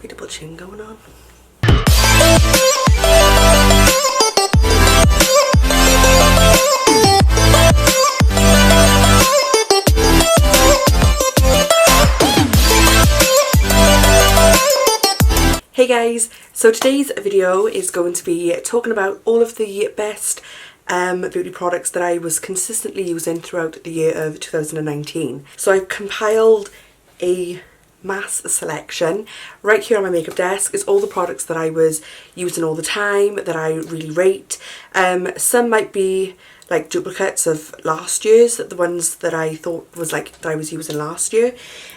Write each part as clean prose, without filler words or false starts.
Double chin going on. Hey guys, so today's video is going to be talking about all of the best beauty products that I was consistently using throughout the year of 2019. So I've compiled a mass selection. Right here on my makeup desk is all the products that I was using all the time, that I really rate. Some might be like duplicates of last year's, the ones that I thought was like that I was using last year.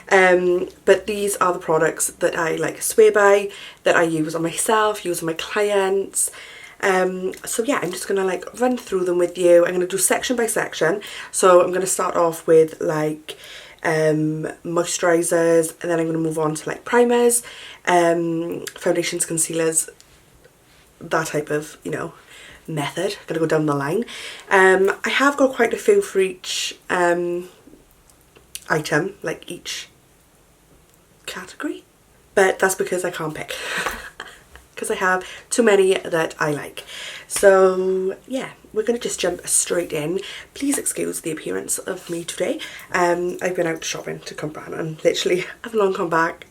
But these are the products that I like swear by, that I use on myself, use on my clients. So yeah, I'm just gonna like run through them with you. I'm gonna do section by section. So I'm gonna start off with like moisturizers, and then I'm gonna move on to like primers, foundations, concealers, that type of, you know, method. I'm gonna go down the line. I have got quite a few for each item, like each category, but that's because I can't pick because I have too many that I like. So yeah, we're gonna just jump straight in. Please excuse the appearance of me today. I've been out shopping to come back, and literally I've long come back,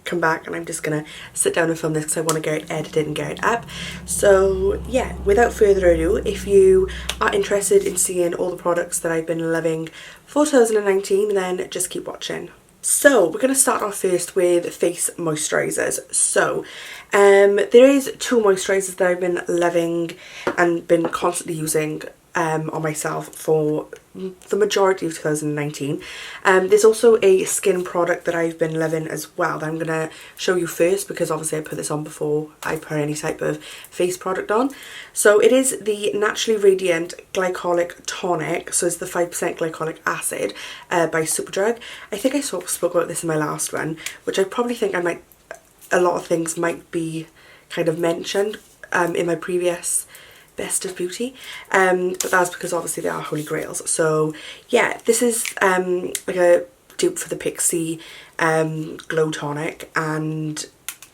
and I'm just gonna sit down and film this because I want to get it edited and get it up. So yeah, without further ado, if you are interested in seeing all the products that I've been loving for 2019, then just keep watching. So we're going to start off first with face moisturisers. So there is two moisturisers that I've been loving and been constantly using on myself for the majority of 2019. There's also a skin product that I've been loving as well that I'm going to show you first, because obviously I put this on before I put any type of face product on. So it is the Naturally Radiant Glycolic Tonic. So it's the 5% glycolic acid by Superdrug. I think I spoke about this in my last one, which I probably think a lot of things might be kind of mentioned in my previous Best of Beauty, but that's because obviously they are holy grails. So yeah, this is like a dupe for the Pixie Glow Tonic, and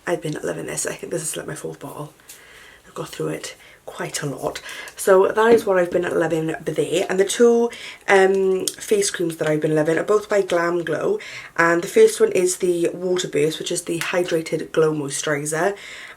I've been loving this. I think this is like my fourth bottle. I've got through it quite a lot. So that is what I've been loving there. And the two face creams that I've been loving are both by Glam Glow, and the first one is the Water Burst, which is the Hydrated Glow Moisturiser,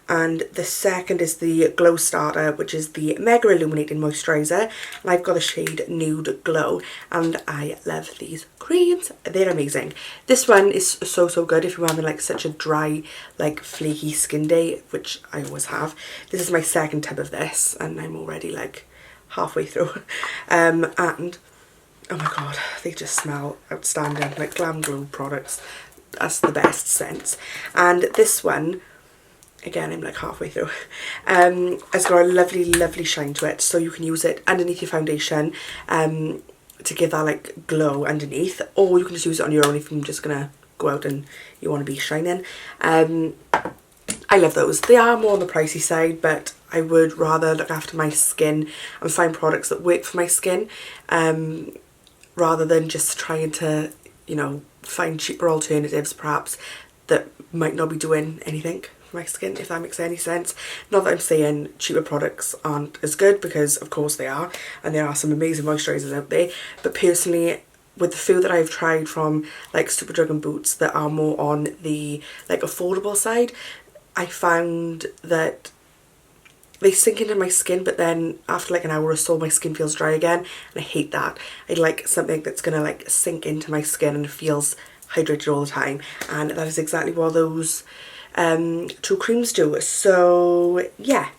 and the second is the Glow Starter, which is the Mega Illuminating Moisturiser, and I've got the shade Nude Glow, and I love these creams. They're amazing. This one is so good if you're having like such a dry, like flaky skin day, which I always have. This is my second tub of this, and I'm already like halfway through. And oh my god, they just smell outstanding. Like Glam Glow products, that's the best scents. And this one, again, I'm like halfway through. It's got a lovely shine to it, so you can use it underneath your foundation to give that like glow underneath, or you can just use it on your own if you're just gonna go out and you want to be shining. I love those. They are more on the pricey side, but I would rather look after my skin and find products that work for my skin, rather than just trying to, you know, find cheaper alternatives perhaps that might not be doing anything for my skin, if that makes any sense. Not that I'm saying cheaper products aren't as good, because of course they are, and there are some amazing moisturisers out there, but personally, with the few that I've tried from like Superdrug and Boots that are more on the like affordable side, I found that they sink into my skin, but then after like an hour or so my skin feels dry again, and I hate that. I like something that's gonna like sink into my skin and feels hydrated all the time, and that is exactly what those two creams do. So yeah,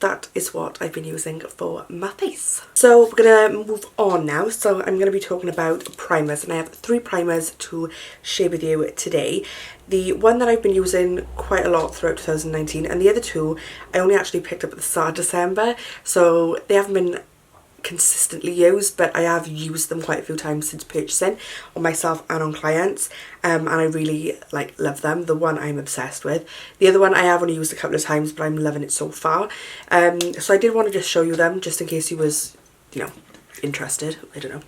that is what I've been using for my face. So we're gonna move on now. So I'm gonna be talking about primers, and I have 3 primers to share with you today. The one that I've been using quite a lot throughout 2019, and the other 2 I only actually picked up at the start of December, so they haven't been consistently used, but I have used them quite a few times since purchasing on myself and on clients, and I really like love them. The one I'm obsessed with. The other one I have only used a couple of times, but I'm loving it so far. So I did want to just show you them, just in case you was, you know, interested. I don't know.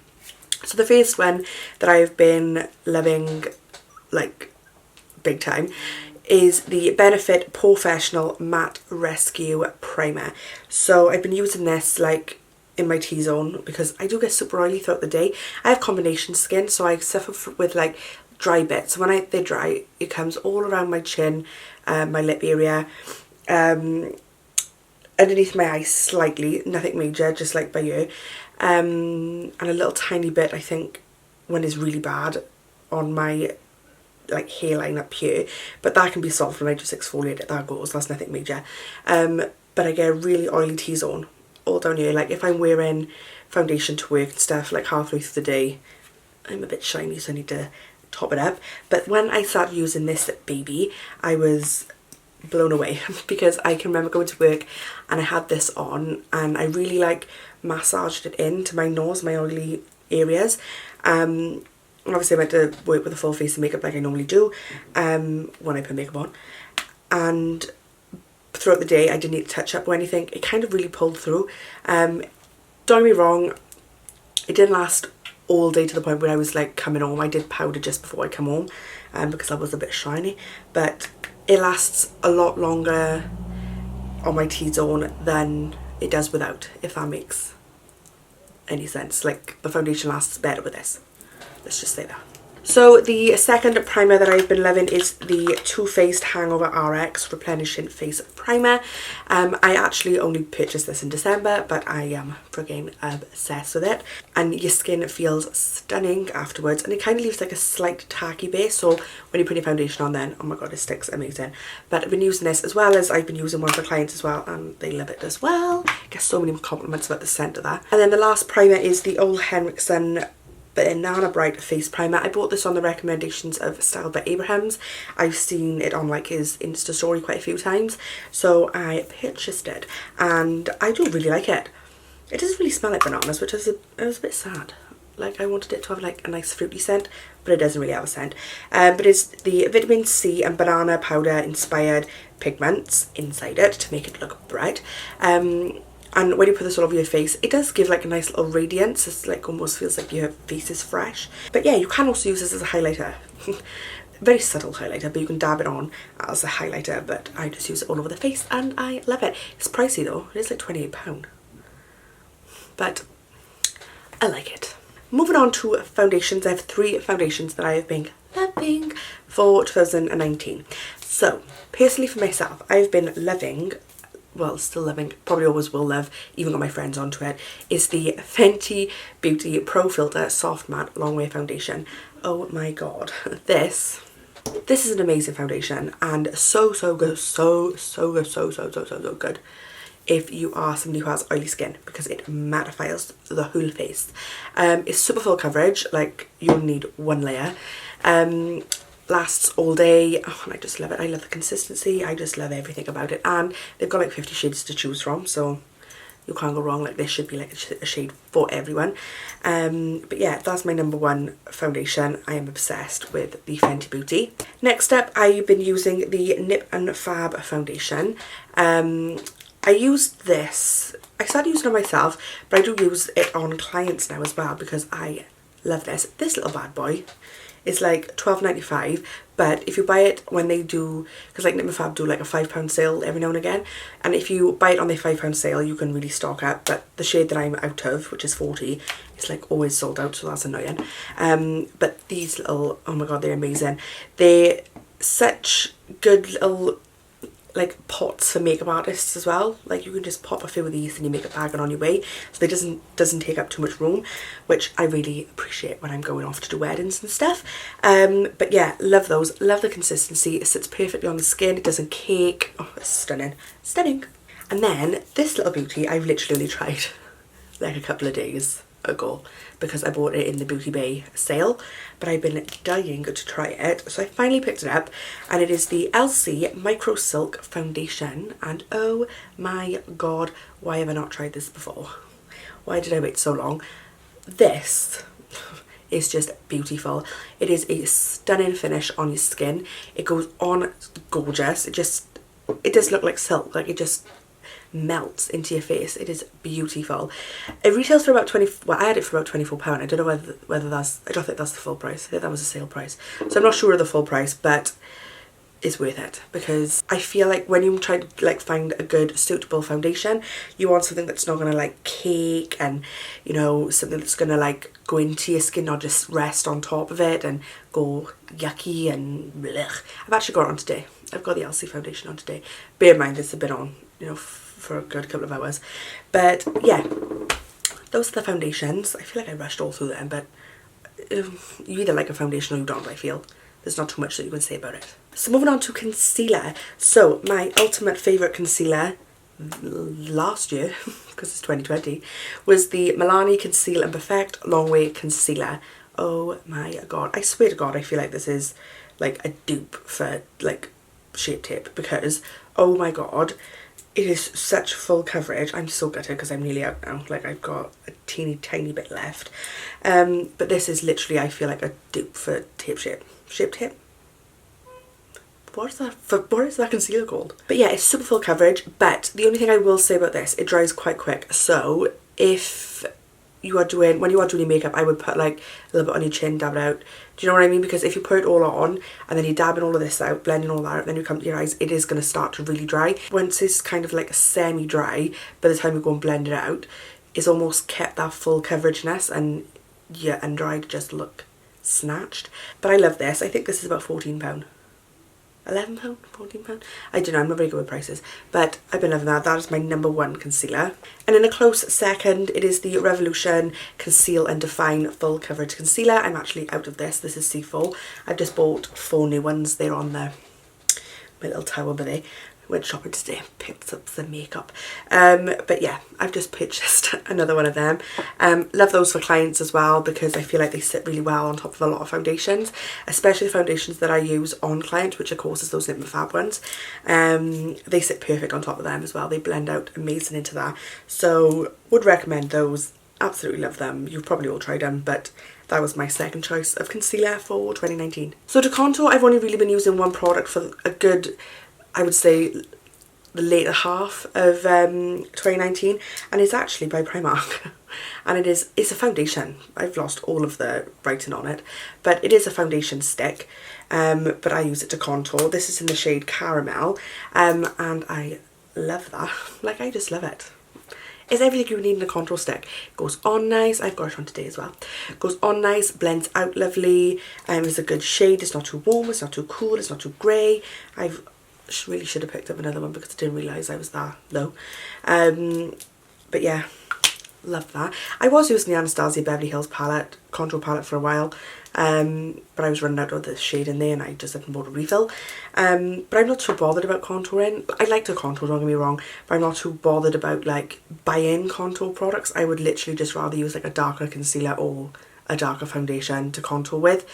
So the first one that I've been loving like big time is the Benefit Professional Matte Rescue Primer. So I've been using this like in my T-zone because I do get super oily throughout the day. I have combination skin, so I suffer with like dry bits. So when they dry, it comes all around my chin, my lip area, underneath my eyes slightly, nothing major, just like by you, and a little tiny bit, I think, when it's really bad on my like hairline up here, but that can be solved when I just exfoliate it. That goes, that's nothing major. But I get a really oily T-zone all down here. Like if I'm wearing foundation to work and stuff, like halfway through the day, I'm a bit shiny, so I need to top it up. But when I started using this baby, I was blown away because I can remember going to work and I had this on and I really like massaged it into my nose, my oily areas. Obviously I went to work with a full face of makeup like I normally do when I put makeup on, and throughout the day I didn't need to touch up or anything. It kind of really pulled through. Don't get me wrong, it didn't last all day to the point where I was like coming home. I did powder just before I come home because I was a bit shiny, but it lasts a lot longer on my T-zone than it does without, if that makes any sense. Like the foundation lasts better with this. Let's just say that. So the second primer that I've been loving is the Too Faced Hangover RX Replenishing Face Primer. I actually only purchased this in December, but I am frigging obsessed with it. And your skin feels stunning afterwards, and it kind of leaves like a slight tacky base, so when you put your foundation on then, oh my god, it sticks amazing. But I've been using this as well as I've been using one for clients as well, and they love it as well. I get so many compliments about the scent of that. And then the last primer is the Ole Henriksen Banana Bright Face Primer. I bought this on the recommendations of Style by Abrahams. I've seen it on like his Insta story quite a few times, so I purchased it and I do really like it. It doesn't really smell like bananas, which is it was a bit sad. Like I wanted it to have like a nice fruity scent, but it doesn't really have a scent. But it's the vitamin C and banana powder inspired pigments inside it to make it look bright. And when you put this all over your face, it does give like a nice little radiance. It's like almost feels like your face is fresh. But yeah, you can also use this as a highlighter. Very subtle highlighter, but you can dab it on as a highlighter. But I just use it all over the face and I love it. It's pricey though. It is like £28. But I like it. Moving on to foundations. I have 3 foundations that I have been loving for 2019. So personally for myself, I've been loving, well, still loving, probably always will love, even got my friends onto it, is the Fenty Beauty Pro Filter Soft Matte Longwear Foundation. Oh my god, this is an amazing foundation and so good, so good if you are somebody who has oily skin, because it mattifies the whole face. It's super full coverage, like you'll need 1 layer. Lasts all day. Oh, and I just love it. I love the consistency. I just love everything about it. And they've got like 50 shades to choose from, so you can't go wrong. Like this should be like a shade for everyone. But yeah, that's my number 1 foundation. I am obsessed with the Fenty Beauty. Next up, I've been using the Nip and Fab foundation. I used this. I started using it on myself, but I do use it on clients now as well because I love this. This little bad boy. It's like £12.95, but if you buy it when they do, because like Nip and Fab do like a £5 sale every now and again, and if you buy it on their £5 sale you can really stock up, but the shade that I'm out of, which is 40, it's like always sold out, so that's annoying. But these little, oh my god, they're amazing. They're such good little like pots for makeup artists as well. Like you can just pop a few of these in your makeup bag and on your way, so it doesn't take up too much room, which I really appreciate when I'm going off to do weddings and stuff. But yeah, love those, love the consistency. It sits perfectly on the skin, it doesn't cake. Oh, it's stunning, stunning. And then this little beauty I've literally only tried like a couple of days ago because I bought it in the Beauty Bay sale, but I've been dying to try it, so I finally picked it up, and it is the LC Micro Silk Foundation. And oh my god, why have I not tried this before? Why did I wait so long? This is just beautiful. It is a stunning finish on your skin. It goes on gorgeous. It does look like silk, like it just melts into your face. It is beautiful. It retails for about 20, well I had it for about £24. I don't know whether that's, I don't think that's the full price. I think that was a sale price, so I'm not sure of the full price, but is worth it, because I feel like when you try to like find a good suitable foundation, you want something that's not gonna like cake, and you know, something that's gonna like go into your skin, not just rest on top of it and go yucky and blech. I've actually got it on today. I've got the Elsie foundation on today. Bear in mind it's been on, you know, for a good couple of hours. But yeah, those are the foundations. I feel like I rushed all through them, but you either like a foundation or you don't, I feel. There's not too much that you can say about it. So moving on to concealer. So my ultimate favourite concealer last year, because it's 2020, was the Milani Conceal and Perfect Long Way Concealer. Oh my god. I swear to god, I feel like this is like a dupe for like Shape Tape, because oh my god, it is such full coverage. I'm so gutted because I'm nearly out now. Like I've got a teeny tiny bit left. But this is literally, I feel like a dupe for Shape Tape. What is that concealer called? But yeah, it's super full coverage, but the only thing I will say about this, it dries quite quick. So if you are doing, when you are doing your makeup, I would put like a little bit on your chin, dab it out. Do you know what I mean? Because if you put it all on and then you're dabbing all of this out, blending all that out, then you come to your eyes, it is going to start to really dry. Once it's kind of like semi-dry, by the time you go and blend it out, it's almost kept that full coverageness, and your under eye just look snatched. But I love this. I think this is about £14. £11, £14. I don't know, I'm not very good with prices, but I've been loving that. That is my number one concealer. And in a close second, it is the Revolution Conceal and Define Full Coverage Concealer. I'm actually out of this. This is C4. I've just bought 4 new ones. They're on my little tower, but they went shopping today, picked up some makeup. But yeah, I've just purchased another one of them. Love those for clients as well, because I feel like they sit really well on top of a lot of foundations, especially the foundations that I use on clients, which of course is those Lip & Fab ones. They sit perfect on top of them as well. They blend out amazing into that. So would recommend those. Absolutely love them. You've probably all tried them, but that was my second choice of concealer for 2019. So to contour, I've only really been using one product for a good, I would say, the later half of 2019, and it's actually by Primark. And it's a foundation. I've lost all of the writing on it, but it is a foundation stick, but I use it to contour. This is in the shade Caramel, and I love that. Like, I just love it. It's everything you need in a contour stick. It goes on nice. I've got it on today as well. It goes on nice, blends out lovely. It's a good shade. It's not too warm, it's not too cool, it's not too grey. I've really should have picked up another one because I didn't realise I was that low. But yeah, love that. I was using the Anastasia Beverly Hills palette, contour palette, for a while, but I was running out of the shade in there and I just haven't bought a refill. But I'm not too bothered about contouring. I like to contour, don't get me wrong, but I'm not too bothered about like buying contour products. I would literally just rather use like a darker concealer or a darker foundation to contour with.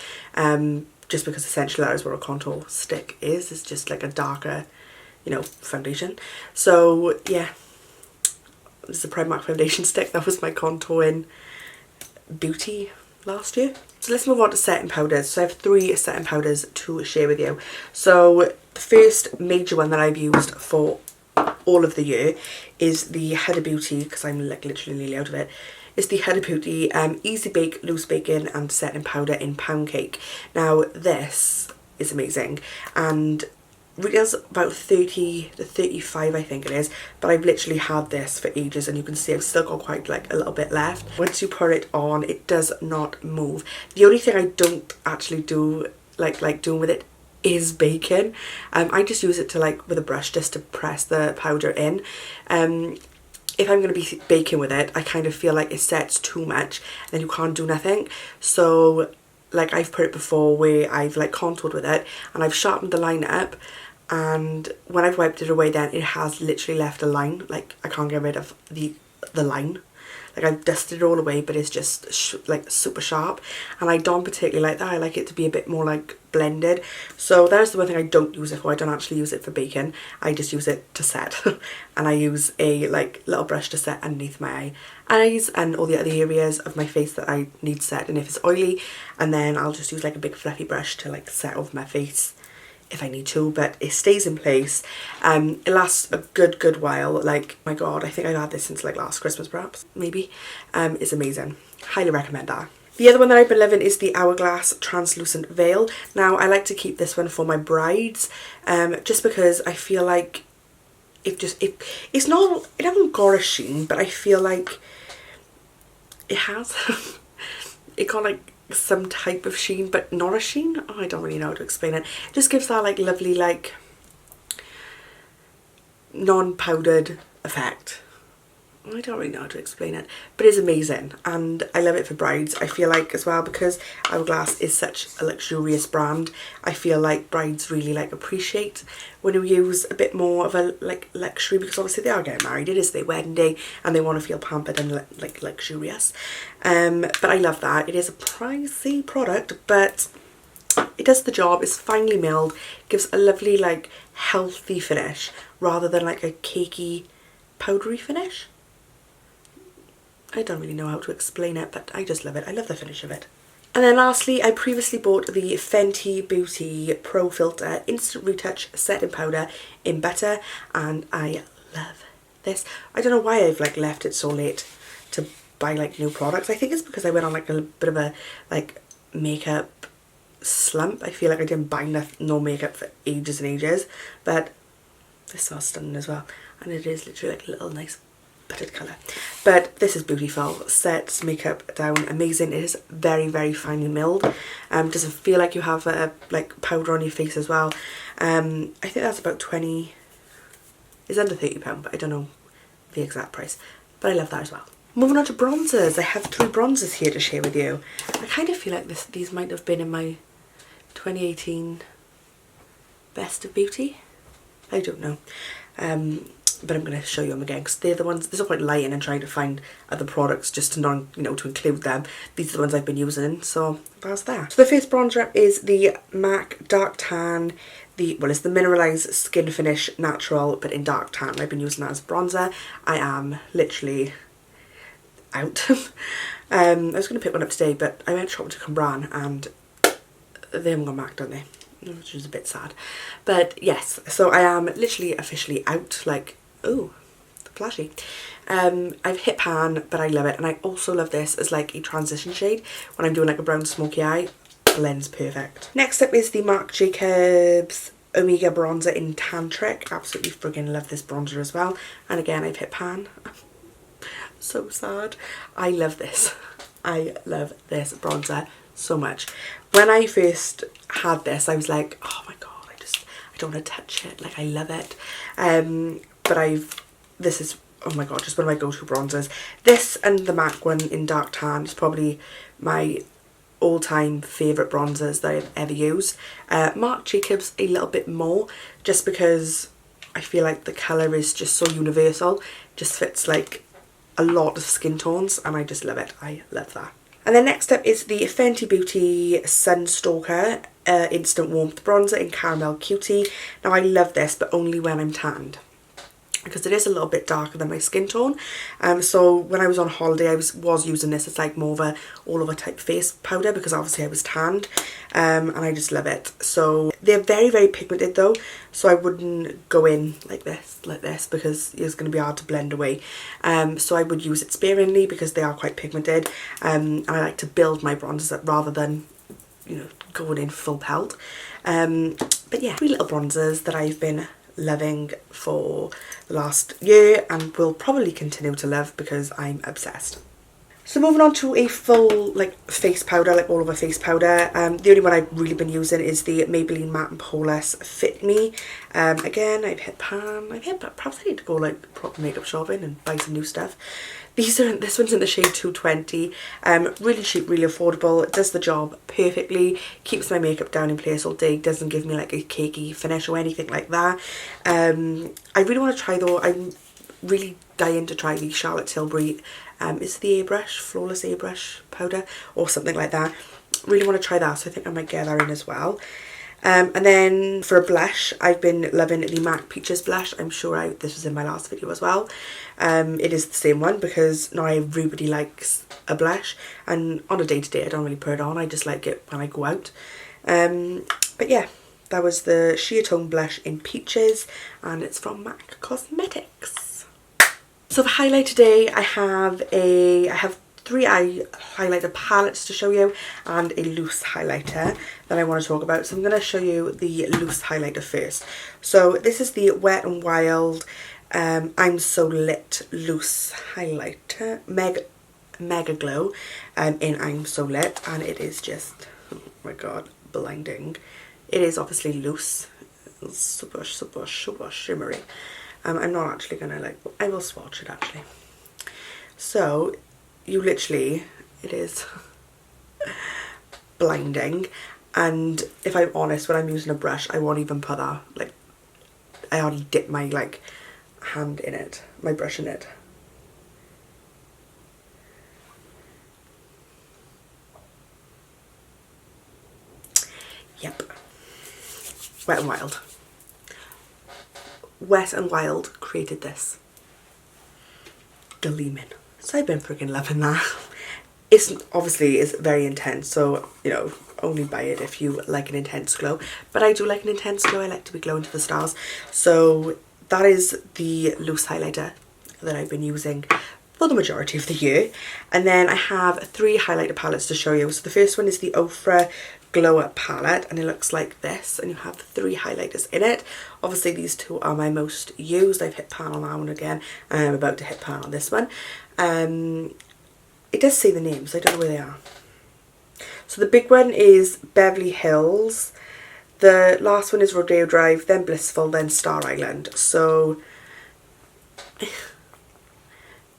Just because essentially that is what a contour stick is. It's just like a darker, you know, foundation. So yeah, this is a Primark foundation stick. That was my contouring beauty last year. So let's move on to setting powders. So I have 3 setting powders to share with you. So the first major one that I've used for all of the year is the Huda Beauty, because I'm like literally nearly out of it. It's the Huda Beauty Easy Bake Loose Baking and Setting Powder in Pound Cake. Now this is amazing, and retails about 30 to 35 I think it is, but I've literally had this for ages, and you can see I've still got quite like a little bit left. Once you put it on, it does not move. The only thing I don't actually do like doing with it is baking. I just use it to like with a brush just to press the powder in. If I'm going to be baking with it, I kind of feel like it sets too much and then you can't do nothing. So like I've put it before where I've like contoured with it and I've sharpened the line up, and when I've wiped it away then it has literally left a line. Like I can't get rid of the line. Like I've dusted it all away, but it's just like super sharp, and I don't particularly like that. I like it to be a bit more like blended. So that is the one thing I don't use it for. I don't actually use it for baking. I just use it to set and I use a like little brush to set underneath my eyes and all the other areas of my face that I need set, and if it's oily, and then I'll just use like a big fluffy brush to like set over my face if I need to, but it stays in place. It lasts a good while. Like, my god, I think I've had this since like last Christmas perhaps, maybe. It's amazing. Highly recommend that. The other one that I've been loving is the Hourglass Translucent Veil. Now, I like to keep this one for my brides, just because I feel like it hasn't got a sheen, but I feel like it has. It got like some type of sheen, but not a sheen. Oh, I don't really know how to explain it. It just gives that like lovely like non-powdered effect. I don't really know how to explain it, but it's amazing and I love it for brides. I feel like as well, because Hourglass is such a luxurious brand, I feel like brides really like appreciate when you use a bit more of a like luxury, because obviously they are getting married, it is their wedding day and they want to feel pampered and like luxurious. But I love that. It is a pricey product, but it does the job. It's finely milled, gives a lovely like healthy finish rather than like a cakey powdery finish. I don't really know how to explain it, but I just love it. I love the finish of it. And then lastly, I previously bought the Fenty Beauty Pro Filter Instant Retouch Setting Powder in Butter, and I love this. I don't know why I've like left it so late to buy like new products. I think it's because I went on like a bit of a like makeup slump. I feel like I didn't buy no makeup for ages and ages, but this smells stunning as well, and it is literally like a little nice buttered colour. But this is beautiful, sets makeup down amazing. It is very, very finely milled. Doesn't feel like you have a like powder on your face as well. I think that's about 20, it's under £30, but I don't know the exact price, but I love that as well. Moving on to bronzers, I have 3 bronzers here to share with you. I kind of feel like these might have been in my 2018 Best of Beauty. I don't know. But I'm going to show you them again because they're the ones, there's no point lying and trying to find other products just to to include them. These are the ones I've been using, so that's that. So the first bronzer is the MAC Dark Tan, it's the Mineralized Skin Finish Natural, but in dark tan. I've been using that as bronzer. I am literally out. I was going to pick one up today, but I went shopping to Cambran and they haven't got MAC, don't they? Which is a bit sad. But yes, so I am literally officially out, like, ooh, flashy. I've hit pan, but I love it, and I also love this as like a transition shade when I'm doing like a brown smoky eye. Blends perfect. Next up is the Marc Jacobs Omega Bronzer in Tantric. Absolutely friggin' love this bronzer as well, and again I've hit pan. So sad. I love this. I love this bronzer so much. When I first had this, I was like, oh my god, I don't want to touch it, like I love it. But this is, oh my god, just one of my go-to bronzers. This and the MAC one in dark tan is probably my all-time favourite bronzers that I've ever used. Marc Jacobs a little bit more, just because I feel like the colour is just so universal, just fits like a lot of skin tones, and I just love it. I love that. And then next up is the Fenty Beauty Sunstalker Instant Warmth Bronzer in Caramel Cutie. Now I love this, but only when I'm tanned, because it is a little bit darker than my skin tone. So when I was on holiday, I was using this as like more of a all over type face powder, because obviously I was tanned, and I just love it. So they're very, very pigmented though, so I wouldn't go in like this, because it's going to be hard to blend away. So I would use it sparingly because they are quite pigmented, and I like to build my bronzers up rather than, going in full pelt. But yeah, 3 little bronzers that I've been loving for the last year and will probably continue to love because I'm obsessed. So moving on to a full like face powder, like all over face powder. The only one I've really been using is the Maybelline Matte and Poreless Fit Me. Again, I've hit pan. Perhaps I need to go like proper makeup shopping and buy some new stuff. This one's in the shade 220. Really cheap, really affordable. It does the job perfectly. Keeps my makeup down in place all day. Doesn't give me like a cakey finish or anything like that. I really want to try though. I'm really dying to try the Charlotte Tilbury. Is the airbrush, flawless airbrush powder or something like that. Really want to try that, so I think I might get that in as well. And then for a blush, I've been loving the MAC Peaches blush. I'm sure this was in my last video as well. It is the same one because now everybody likes a blush, and on a day-to-day I don't really put it on, I just like it when I go out. But yeah, that was the Sheer Tone blush in Peaches, and it's from MAC Cosmetics. So for highlight today, I have three eye highlighter palettes to show you and a loose highlighter that I want to talk about. So I'm going to show you the loose highlighter first. So this is the Wet n Wild I'm So Lit loose highlighter, Mega Glow in I'm So Lit, and it is just, oh my god, blinding. It is obviously loose, super shimmery. I'm not actually gonna like, I will swatch it actually. So you literally, it is blinding, and if I'm honest, when I'm using a brush I won't even put that, like I hardly dip my like hand in it, my brush in it. Yep. Wet n Wild. Wet n Wild created this. Gleaming. So I've been freaking loving that. It's obviously is very intense, so you know, only buy it if you like an intense glow. But I do like an intense glow. I like to be glowing to the stars. So that is the loose highlighter that I've been using for the majority of the year. And then I have three highlighter palettes to show you. So the first one is the Ofra Glow Up palette, and it looks like this, and you have three highlighters in it. Obviously these two are my most used. I've hit pan on that one again, and I'm about to hit pan on this one. It does say the names, I don't know where they are. So the big one is Beverly Hills, the last one is Rodeo Drive, then Blissful, then Star Island. So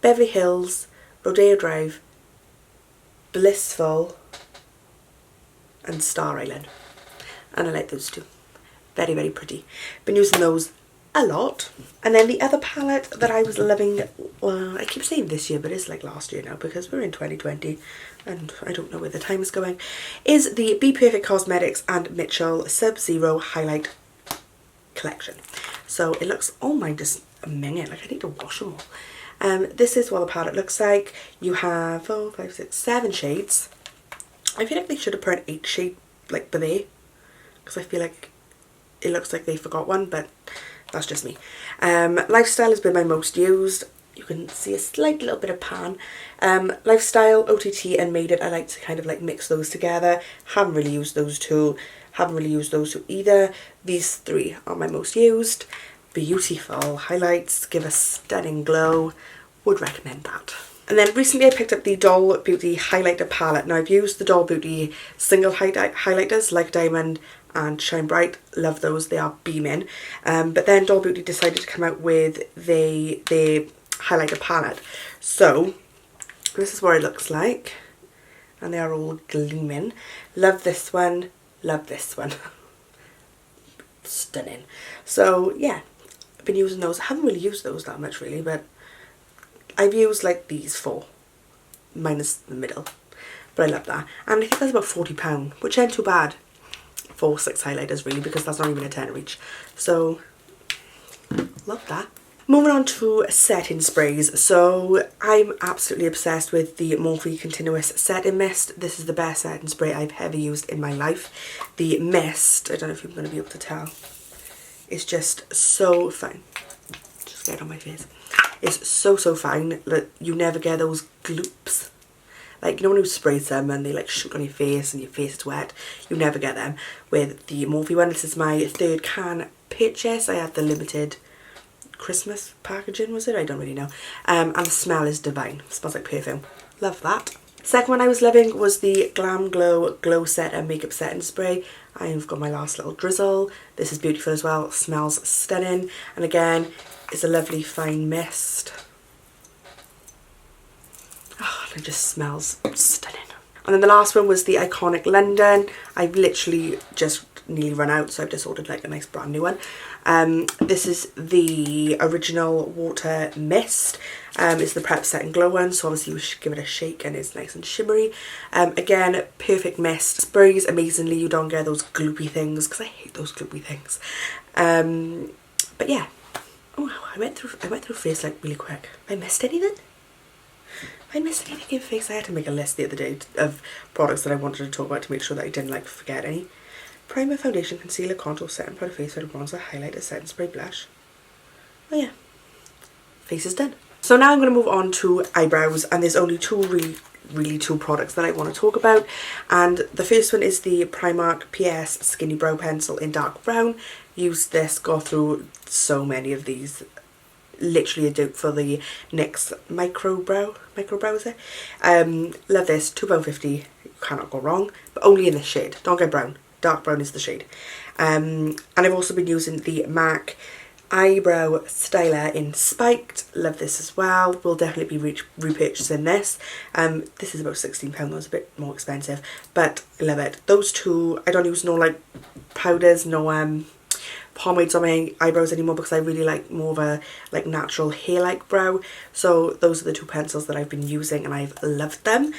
Beverly Hills, Rodeo Drive, Blissful and Star Island, and I like those two. Very, very pretty. Been using those a lot. And then the other palette that I was loving, well, I keep saying this year, but it's like last year now because we're in 2020 and I don't know where the time is going, is the Be Perfect Cosmetics and Mitchell Sub-Zero Highlight Collection. So it looks, oh my, just a minute, like I need to wash them all. This is what the palette looks like. You have 4, 5, 6, 7 shades. I feel like they should have put an 8 shade like below, because I feel like it looks like they forgot one, but that's just me. Lifestyle has been my most used. You can see a slight little bit of pan. Lifestyle, OTT and Made It, I like to kind of like mix those together. Haven't really used those two. Haven't really used those two either. These three are my most used. Beautiful highlights, give a stunning glow. Would recommend that. And then recently I picked up the Doll Beauty highlighter palette. Now I've used the Doll Beauty single highlighters like Diamond and Shine Bright. Love those, they are beaming. But then Doll Beauty decided to come out with the highlighter palette. So this is what it looks like, and they are all gleaming. Love this one, love this one. Stunning. So yeah, I've been using those. I haven't really used those that much really, but I've used like these 4, minus the middle, but I love that. And I think that's about £40, which ain't too bad for 6 highlighters really, because that's not even a 10 each. So love that. Moving on to setting sprays. So I'm absolutely obsessed with the Morphe Continuous Setting Mist. This is the best setting spray I've ever used in my life. The mist, I don't know if you're going to be able to tell, it's just so fine. Just get it on my face. It's so fine that you never get those gloops. Like, you know when you spray them and they like shoot on your face and your face is wet? You never get them with the Morphe one. This is my 3rd can purchase. I had the limited Christmas packaging, was it? I don't really know. And the smell is divine. It smells like perfume. Love that. Second one I was loving was the Glam Glow Glow Setter Makeup Setting Spray. I've got my last little drizzle. This is beautiful as well. It smells stunning. And again, it's a lovely fine mist. Oh, it just smells stunning. And then the last one was the Iconic London. I've literally just nearly run out, so I've just ordered like a nice brand new one. This is the original water mist. It's the Prep Set and Glow one, so obviously you should give it a shake and it's nice and shimmery. Again, perfect mist. Sprays amazingly. You don't get those gloopy things, because I hate those gloopy things. But yeah. Oh, I went through face like really quick. Have I missed anything? If I missed anything in face, I had to make a list the other day of products that I wanted to talk about to make sure that I didn't like forget any. Primer, foundation, concealer, contour, setting powder, face powder, bronzer, highlighter, setting spray, blush. Oh yeah, face is done. So now I'm going to move on to eyebrows, and there's only 2 really really two products that I want to talk about. And the first one is the Primark PS Skinny Brow Pencil in dark brown. Used this, got through so many of these. Literally a dupe for the NYX micro brow is it? Love this, £2.50, you cannot go wrong, but only in this shade. Don't get brown, dark brown is the shade. And I've also been using the MAC eyebrow styler in spiked. Love this as well. Will definitely be repurchasing this. This is about £16, though, it's a bit more expensive, but I love it. Those two, I don't use no like powders, no pomades on my eyebrows anymore, because I really like more of a like natural hair-like brow. So those are the two pencils that I've been using, and I've loved them.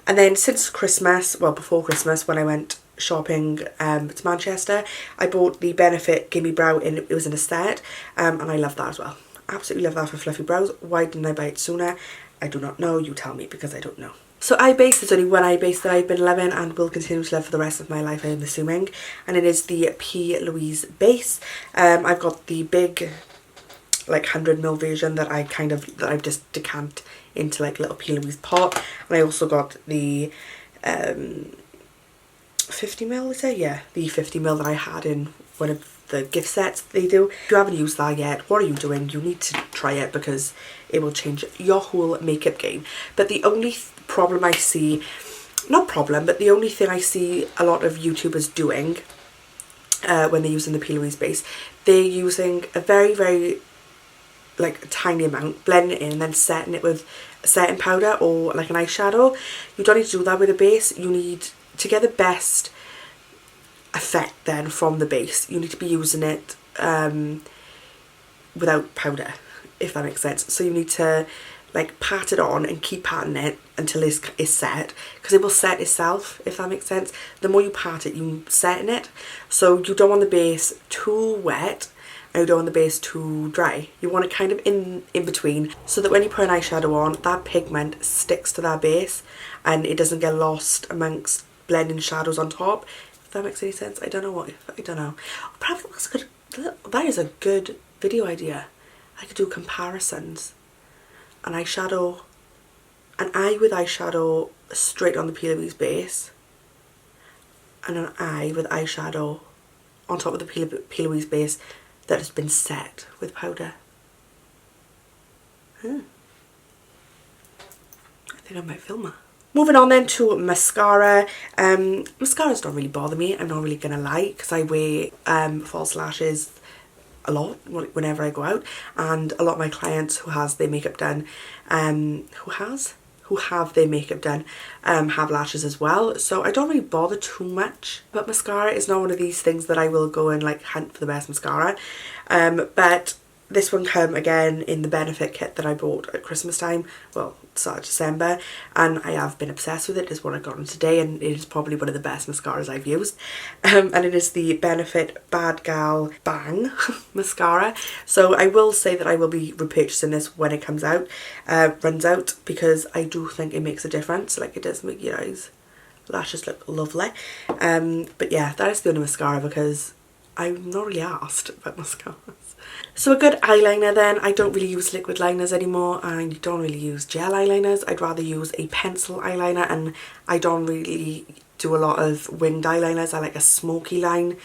And then since Christmas, well, before Christmas, when I went shopping to Manchester, I bought the Benefit Gimme Brow in, it was in a set, and I love that as well. Absolutely love that for fluffy brows. Why didn't I buy it sooner? I do not know, you tell me, because I don't know. So eye base, there's only one eye base that I've been loving and will continue to love for the rest of my life, I'm assuming, and it is the P. Louise base. I've got the big like 100ml version that I've just decamped into like little P. Louise pot, and I also got the 50ml, is it? Yeah, the 50ml that I had in one of the gift sets they do. If you haven't used that yet, what are you doing? You need to try it, because it will change your whole makeup game. But the only problem I see, not problem, but the only thing I see a lot of YouTubers doing when they're using the P. Louise base, they're using a very, very like tiny amount, blending it in and then setting it with a setting powder or like an eyeshadow. You don't need to do that with a base. You need to get the best effect then from the base. You need to be using it without powder, if that makes sense. So you need to like pat it on and keep patting it until it's set, because it will set itself, if that makes sense. The more you pat it, you set in it. So you don't want the base too wet and you don't want the base too dry. You want it kind of in between, so that when you put an eyeshadow on, that pigment sticks to that base and it doesn't get lost amongst blending shadows on top, if that makes any sense. I don't know. Perhaps that's good. That is a good video idea. I could do comparisons. An eye with eyeshadow straight on the P. Louise base, and an eye with eyeshadow on top of the P. Louise base that has been set with powder. I think I might film that. Moving on then to mascara. Mascaras don't really bother me, I'm not really gonna lie, because I wear false lashes a lot whenever I go out, and a lot of my clients who has their makeup done, who have their makeup done have lashes as well, so I don't really bother too much. But mascara is not one of these things that I will go and like hunt for the best mascara. But this one came again in the Benefit kit that I bought at Christmas time, well, start of December, and I have been obsessed with it. It's what I got on today, and it is probably one of the best mascaras I've used. And it is the Benefit Bad Gal Bang mascara. So I will say that I will be repurchasing this when it comes out, runs out, because I do think it makes a difference. Like, it does make your lashes look lovely. But yeah, that is the only mascara, because I'm not really asked about mascaras. So a good eyeliner then. I don't really use liquid liners anymore, and I don't really use gel eyeliners. I'd rather use a pencil eyeliner, and I don't really do a lot of winged eyeliners. I like a smoky line,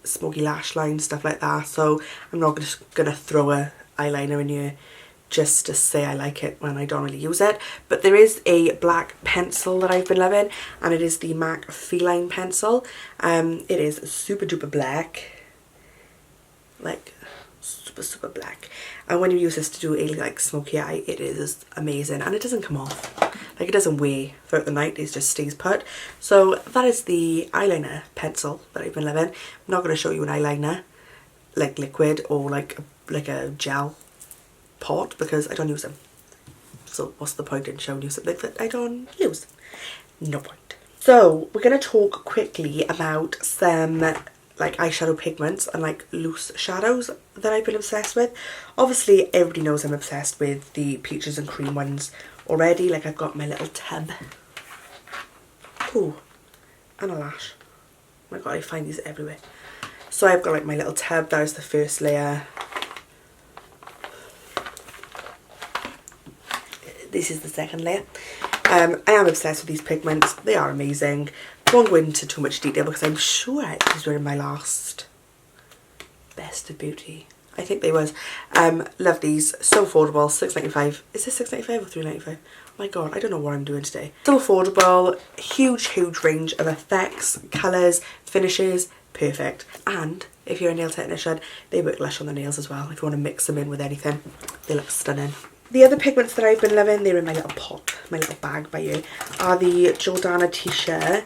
smoky lash line, stuff like that. So I'm not just gonna throw a eyeliner in here just to say I like it when I don't really use it. But there is a black pencil that I've been loving, and it is the MAC Feline pencil. It is super duper black, like super black, and when you use this to do a like smoky eye, it is amazing, and it doesn't come off, like it doesn't weigh throughout the night, it just stays put. So that is the eyeliner pencil that I've been loving. I'm not going to show you an eyeliner like liquid or like a gel pot, because I don't use them. So what's the point in showing you something that I don't use? No point. So we're going to talk quickly about some like eyeshadow pigments and like loose shadows that I've been obsessed with. Obviously everybody knows I'm obsessed with the peaches and cream ones already. Like, I've got my little tub. Ooh, and a lash. Oh my god, I find these everywhere. So I've got like my little tub. That is the first layer. This is the second layer. I am obsessed with these pigments. They are amazing. I won't go into too much detail because I'm sure these were in my last Best of Beauty. I think they was. Love these. So affordable. £6.95. Is this £6.95 or £3.95? Oh my god, I don't know what I'm doing today. So affordable. Huge range of effects, colours, finishes. Perfect. And if you're a nail technician, they work lush on the nails as well. If you want to mix them in with anything, they look stunning. The other pigments that I've been loving, they're in my little pot, my little bag by you, are the Jordana T-shirt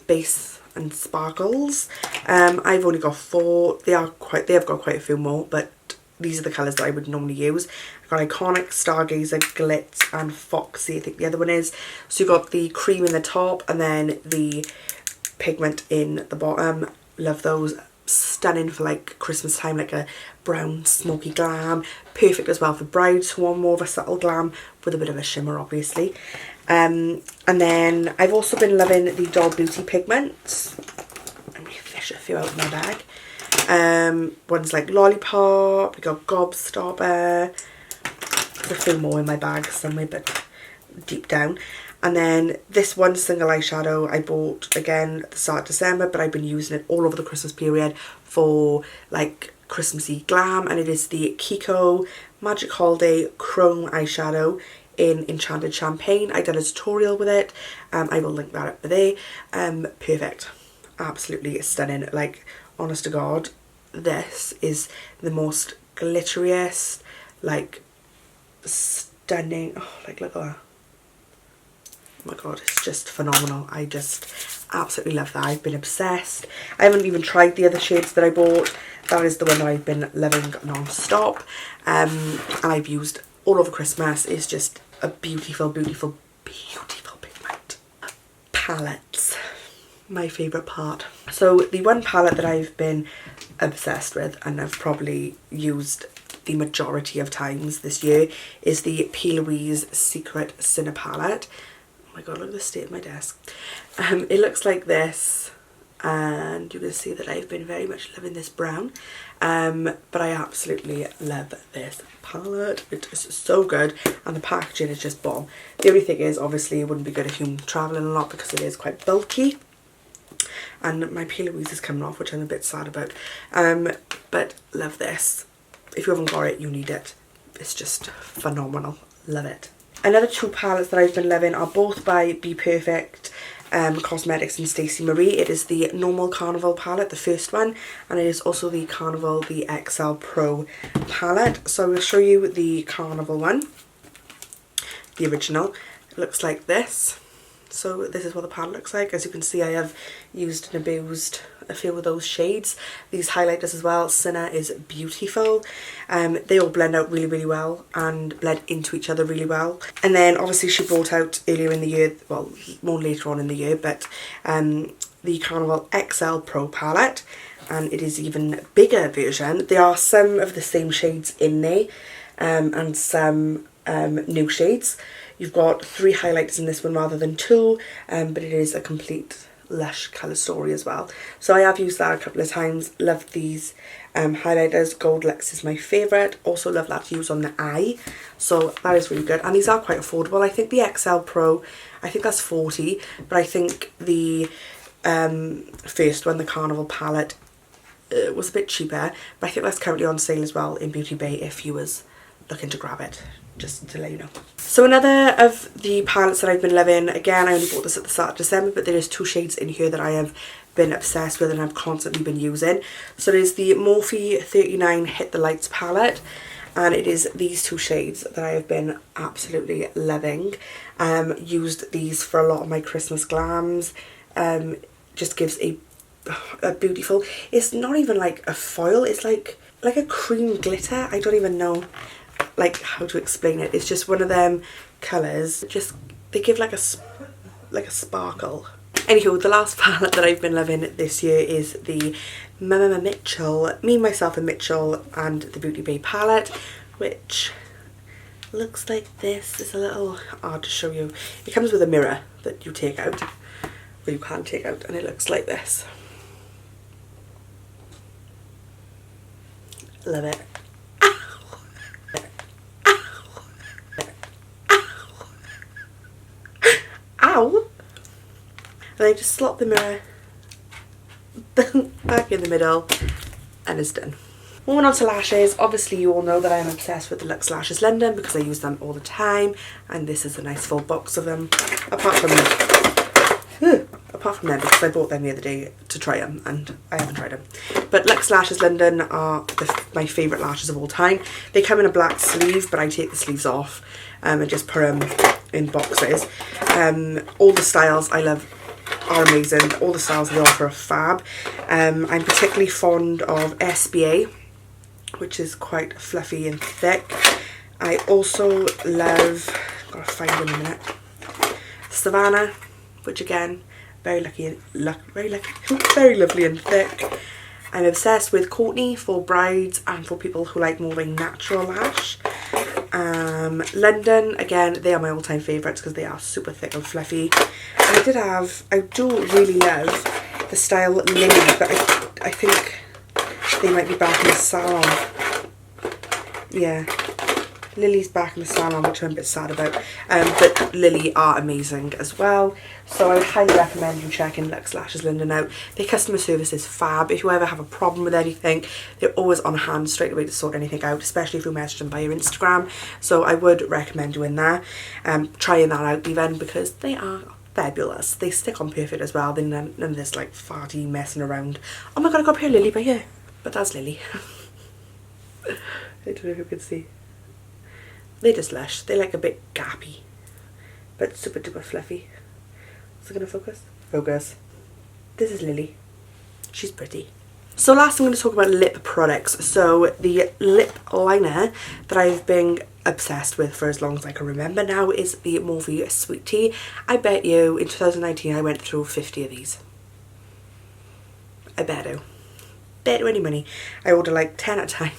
base and sparkles. I've only got 4. They have got quite a few more, but these are the colours that I would normally use. I've got Iconic, Stargazer, Glitz and Foxy, I think the other one is. So you've got the cream in the top and then the pigment in the bottom. Love those. Stunning for like Christmas time, like a brown smoky glam. Perfect as well for brides who want more of a subtle glam with a bit of a shimmer, obviously. And then I've also been loving the Doll Beauty pigments. Let me fish a few out of my bag. Ones like Lollipop, we got Gobstopper. There's a few more in my bag somewhere, but deep down. And then this one single eyeshadow I bought again at the start of December, but I've been using it all over the Christmas period for like Christmassy glam, and it is the Kiko Magic Holiday Chrome eyeshadow in Enchanted Champagne. I did a tutorial with it. I will link that up there. Perfect. Absolutely stunning. Like, honest to God, this is the most glitteriest, like, stunning. Oh, like, look at that. Oh my god, it's just phenomenal. I just absolutely love that. I've been obsessed. I haven't even tried the other shades that I bought. That is the one that I've been loving non-stop. And I've used all over Christmas. It's just a beautiful pigment. Palettes. My favourite part. So the one palette that I've been obsessed with and I've probably used the majority of times this year is the P. Louise Secret Cine palette. Oh my god, look at the state of my desk. It looks like this, and you can see that I've been very much loving this brown, but I absolutely love this palette. It is so good, and the packaging is just bomb. The only thing is, obviously, it wouldn't be good if you're travelling a lot because it is quite bulky, and my P. Louise is coming off, which I'm a bit sad about, but love this. If you haven't got it, you need it. It's just phenomenal. Love it. Another 2 palettes that I've been loving are both by Be Perfect Cosmetics and Stacey Marie. It is the normal Carnival palette, the first one, and it is also the Carnival, the XL Pro palette. So I will show you the Carnival one, the original. It looks like this. So this is what the palette looks like. As you can see, I have used and abused a few of those shades. These highlighters as well. Cinna is beautiful. They all blend out really well and blend into each other really well. And then obviously she brought out earlier in the year, well, more later on in the year, but the Carnival XL Pro palette, and it is even bigger version. There are some of the same shades in there, and some new shades. You've got 3 highlighters in this one rather than 2, but it is a complete lush colour story as well. So I have used that a couple of times. Love these highlighters. Gold Luxe is my favourite. Also love that to use on the eye. So that is really good. And these are quite affordable. I think the XL Pro, I think that's 40, but I think the first one, the Carnival palette, was a bit cheaper. But I think that's currently on sale as well in Beauty Bay if you was looking to grab it, just to let you know. So another of the palettes that I've been loving, again, I only bought this at the start of December, but there is 2 shades in here that I have been obsessed with and I've constantly been using. So there's the Morphe 39 Hit the Lights palette, and it is these 2 shades that I have been absolutely loving. Used these for a lot of my Christmas glams. Just gives a beautiful, it's not even like a foil, it's like a cream glitter. I don't even know like how to explain it. It's just one of them colours, just they give like a sparkle. Anywho, the last palette that I've been loving this year is the Mitchell, Me, Myself and Mitchell and the Beauty Bay palette, which looks like this. It's a little hard to show you. It comes with a mirror that you take out, or you can take out, and it looks like this. Love it. And I just slot the mirror back in the middle and it's done. Moving on to lashes, obviously you all know that I'm obsessed with the Luxe Lashes London because I use them all the time, and this is a nice full box of them, apart from them because I bought them the other day to try them and I haven't tried them. But Luxe Lashes London are my favourite lashes of all time. They come in a black sleeve, but I take the sleeves off and just put them in boxes. All the styles I love are amazing. All the styles they offer are fab. I'm particularly fond of SBA, which is quite fluffy and thick. I also love, gotta find them in a minute, Savannah, which again, very lovely and thick. I'm obsessed with Courtney for brides and for people who like more of a natural lash. London, again, they are my all-time favourites because they are super thick and fluffy. And I do really love the style Lily, but I think they might be back in the salon. Yeah, Lily's back in the salon, which I'm a bit sad about. But Lily are amazing as well. So I would highly recommend you checking Luxe Lashes London out. Their customer service is fab. If you ever have a problem with anything, they're always on hand straight away to sort anything out, especially if you message them by your Instagram. So I would recommend doing that. Trying that out even, because they are fabulous. They stick on perfect as well. They're none of this like farty messing around. Oh my god, I got a pair of Lily by here. But that's Lily. I don't know if you can see. They're just lush. They're like a bit gappy, but super duper fluffy. Is it going to focus? Focus. This is Lily. She's pretty. So last I'm going to talk about lip products. So the lip liner that I've been obsessed with for as long as I can remember now is the matthieu Sweet Tea. I bet you in 2019 I went through 50 of these. I bet you. Bet you any money. I order like 10 at a time.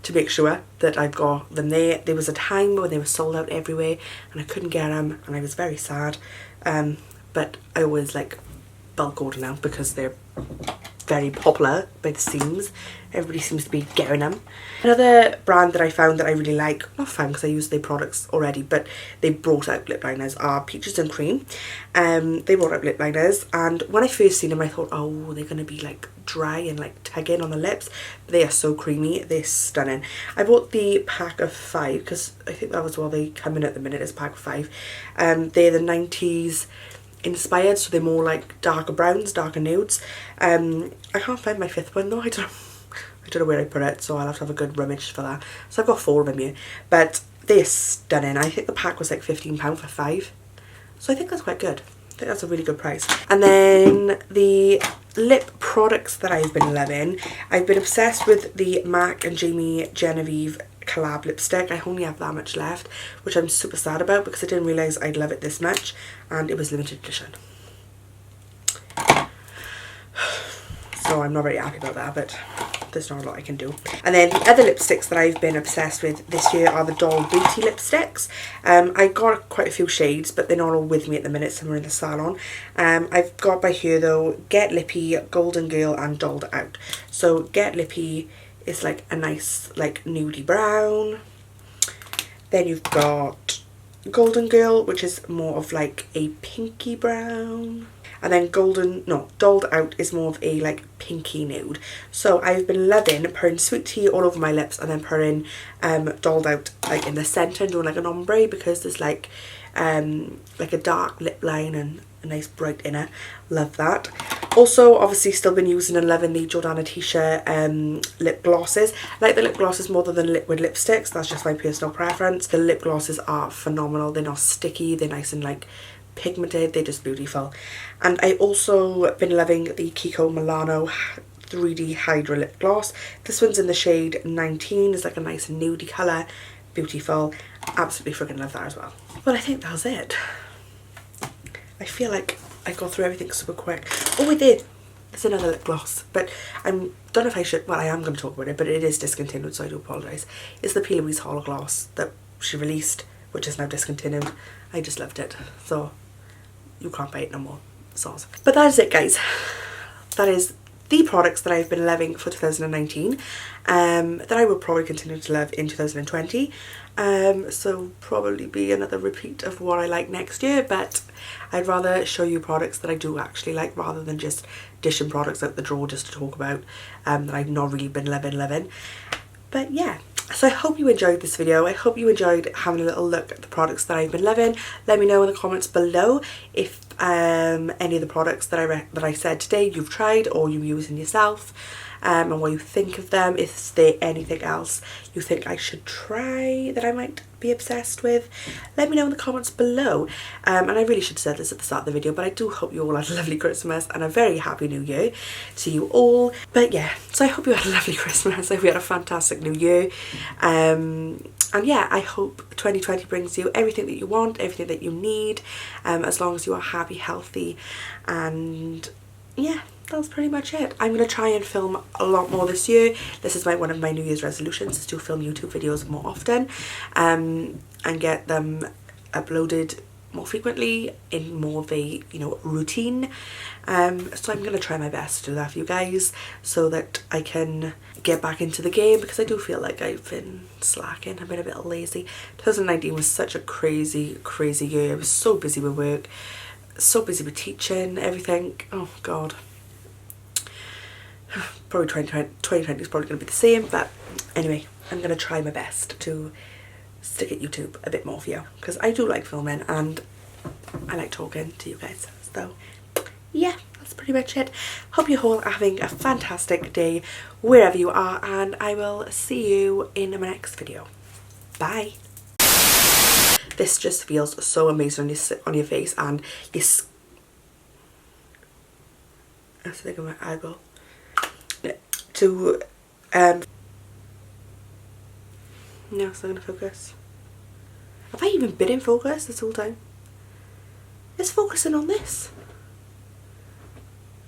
To make sure that I've got them there. There was a time when they were sold out everywhere and I couldn't get them and I was very sad, but I always like bulk order now because they're very popular by the seams. Everybody seems to be getting them. Another brand that I found that I really like, not found because I use their products already, but they brought out lip liners, are Peaches and Cream. They brought out lip liners, and when I first seen them I thought, oh, they're going to be like dry and like tugging on the lips. But they are so creamy, they're stunning. I bought the pack of 5 because I think that was what they come in at the minute, is pack of 5. They're the 90s inspired, so they're more like darker browns, darker nudes. I can't find my 5th one though. I don't know where I put it, so I'll have to have a good rummage for that. So I've got 4 of them here, but they're stunning. I think the pack was like £15 for 5, so I think that's quite good. I think that's a really good price. And then the lip products that I've been loving, I've been obsessed with the MAC and Jamie Genevieve collab lipstick. I only have that much left, which I'm super sad about because I didn't realise I'd love it this much, and it was limited edition. So I'm not very happy about that, but there's not a lot I can do. And then the other lipsticks that I've been obsessed with this year are the Doll Beauty lipsticks. I got quite a few shades, but they're not all with me at the minute, some are in the salon. I've got by here though Get Lippy, Golden Girl and Dolled Out. So Get Lippy is like a nice like nudie brown. Then you've got Golden Girl, which is more of like a pinky brown. And then Dolled Out is more of a like pinky nude. So I've been loving putting Sweet Tea all over my lips and then putting Dolled Out like in the centre and doing like an ombre, because there's like a dark lip line and a nice bright inner. Love that. Also, obviously, still been using and loving the Jordana T-shirt lip glosses. I like the lip glosses more than the liquid lipsticks. That's just my personal preference. The lip glosses are phenomenal. They're not sticky. They're nice and like pigmented. They're just beautiful. And I also been loving the Kiko Milano 3D Hydra lip gloss. This one's in the shade 19. It's like a nice nudie colour. Beautiful. Absolutely freaking love that as well. Well, I think that was it. I feel like I got through everything super quick. Oh, we did. It's another lip gloss, but I don't know if I should. Well, I am going to talk about it, but it is discontinued, so I do apologise. It's the P. Louise Holo gloss that she released, which is now discontinued. I just loved it, so you can't buy it no more. Sauce. But that is it, guys. That is the products that I've been loving for 2019, that I will probably continue to love in 2020. So probably be another repeat of what I like next year, but I'd rather show you products that I do actually like rather than just dishing products out the drawer just to talk about that I've not really been loving. But yeah, so I hope you enjoyed this video. I hope you enjoyed having a little look at the products that I've been loving. Let me know in the comments below if any of the products that I said today you've tried or you're using yourself, and what you think of them. Is there anything else you think I should try that I might be obsessed with? Let me know in the comments below. And I really should have said this at the start of the video, but I do hope you all had a lovely Christmas and a very happy new year to you all. But yeah, so I hope you had a lovely Christmas. I hope you had a fantastic new year. And yeah, I hope 2020 brings you everything that you want, everything that you need, as long as you are happy, healthy, and yeah, that's pretty much it. I'm going to try and film a lot more this year. This is one of my New Year's resolutions, is to film YouTube videos more often, and get them uploaded more frequently in more of a, you know, routine. So I'm going to try my best to do that for you guys so that I can get back into the game, because I do feel like I've been slacking. I've been a bit lazy. 2019 was such a crazy year. I was so busy with work, so busy with teaching, everything. Oh god. Probably 2020 is probably going to be the same, but anyway, I'm going to try my best to stick at YouTube a bit more for you, because I do like filming and I like talking to you guys. So yeah, that's pretty much it. Hope you're all having a fantastic day wherever you are, and I will see you in my next video. Bye. This just feels so amazing on your face, and your I was thinking my eyeball to no, it's not gonna focus. Have I even been in focus this whole time? It's focusing on this.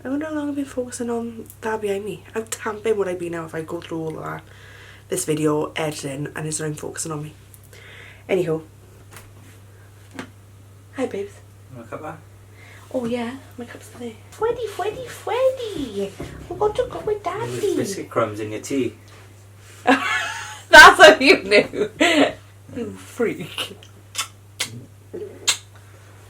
I wonder how long I've been focusing on that behind me. How tamping would I be now if I go through all of that, this video editing, and it's not even focusing on me? Anywho. Hi babes. You want a cup of that? Oh yeah, my cup's there. Freddy! We're going to go with Daddy. There's biscuit crumbs in your tea. That's how you knew. You freak.